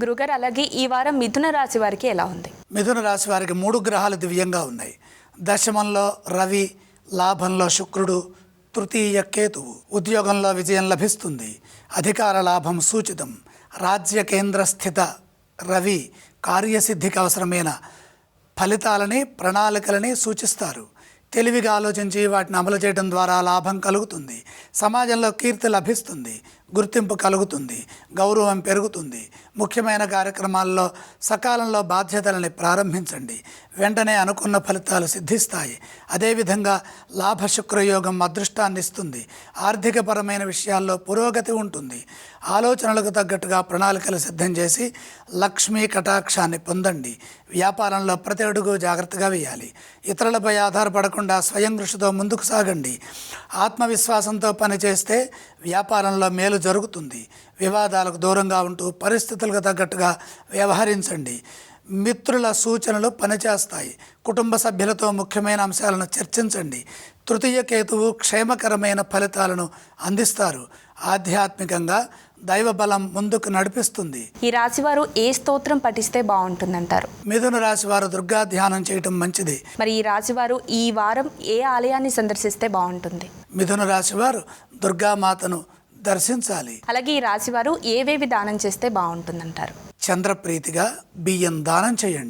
గురుగారు, అలాగే ఈ వారం మిథున రాశి వారికి ఎలా ఉంది? మిథున రాశి వారికి 3 గ్రహాలు దివ్యంగా ఉన్నాయి. దశమంలో రవి, లాభంలో శుక్రుడు, తృతీయ కేతువు. ఉద్యోగంలో విజయం లభిస్తుంది. అధికార లాభం సూచితం. రాజ్య కేంద్ర స్థిత రవి కార్యసిద్ధికి అవసరమైన ఫలితాలని, ప్రణాళికలని సూచిస్తారు. తెలివిగా ఆలోచించి వాటిని అమలు చేయడం ద్వారా లాభం కలుగుతుంది. సమాజంలో కీర్తి లభిస్తుంది. గుర్తింపు కలుగుతుంది. గౌరవం పెరుగుతుంది. ముఖ్యమైన కార్యక్రమాల్లో సకాలంలో బాధ్యతలని ప్రారంభించండి. వెంటనే అనుకున్న ఫలితాలు సిద్ధిస్తాయి. అదేవిధంగా లాభశుక్రయోగం అదృష్టాన్ని ఇస్తుంది. ఆర్థికపరమైన విషయాల్లో పురోగతి ఉంటుంది. ఆలోచనలకు తగ్గట్టుగా ప్రణాళికలు సిద్ధం చేసి లక్ష్మీ కటాక్షాన్ని పొందండి. వ్యాపారంలో ప్రతి అడుగు జాగ్రత్తగా వేయాలి. ఇతరులపై ఆధారపడకుండా స్వయం కృషితో ముందుకు సాగండి. ఆత్మవిశ్వాసంతో పనిచేస్తే వ్యాపారంలో మేలు జరుగుతుంది. వివాదాలకు దూరంగా ఉంటూ పరిస్థితులకు తగ్గట్టుగా వ్యవహరించండి. మిత్రుల సూచనలు పనిచేస్తాయి. కుటుంబ సభ్యులతో ముఖ్యమైన అంశాలను చర్చించండి. తృతీయ కేతువు క్షేమకరమైన ఫలితాలను అందిస్తారు. ఆధ్యాత్మికంగా దైవ బలం ముందుకు నడిపిస్తుంది. ఈ రాశివారు ఏ స్తోత్రం పఠిస్తే బాగుంటుందంటారు? మిథున రాశి వారు దుర్గా ధ్యానం చేయటం మంచిది. మరి ఈ రాశివారు ఈ వారం ఏ ఆలయాన్ని సందర్శిస్తే బాగుంటుంది? మిథున రాశి వారు దుర్గామాతను దర్శించాలి. అలాగే ఈ రాశివారు ఏవేవి దానం చేస్తే బాగుంటుందంటారు? చంద్రప్రీతిగా బియ్యం దానం చేయండి.